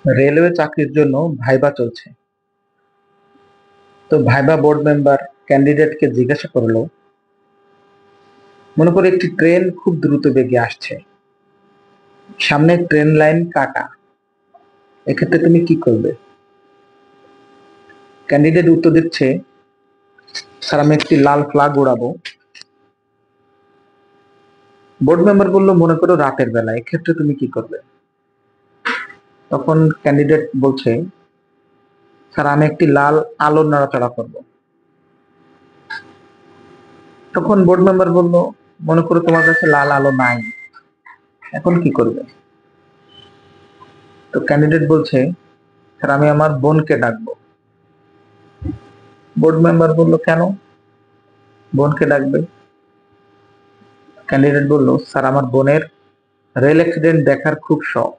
Railway চাকরির জন্য viva চলছে। তো ভাইবা বোর্ড মেম্বার ক্যান্ডিডেটকে জিজ্ঞাসা করলো, মনে করো একটি ট্রেন খুব দ্রুত বেগে আসছে, সামনে ট্রেন লাইন কাটা, এক্ষেত্রে তুমি কি করবে? ক্যান্ডিডেট উত্তর দিচ্ছে, স্যার আমি একটি লাল ফ্ল্যাগ উড়াবো। বোর্ড মেম্বার বললো, মনে করো রাতের বেলা, এক্ষেত্রে তুমি কি করবে? তখন ক্যান্ডিডেট বলছে, স্যার আমি একটি লাল আলো নাড়াচাড়া করব। তখন বোর্ড মেম্বার বলল, মনে করো তোমার কাছে লাল আলো নাই, এখন কি করবে? তো ক্যান্ডিডেট বলছে, স্যার আমি আমার বোনকে ডাকবো। বোর্ড মেম্বার বলল, কেন বোনকে ডাকবে? ক্যান্ডিডেট বলল, স্যার আমার বোনের রেল অ্যাক্সিডেন্ট দেখার খুব শখ,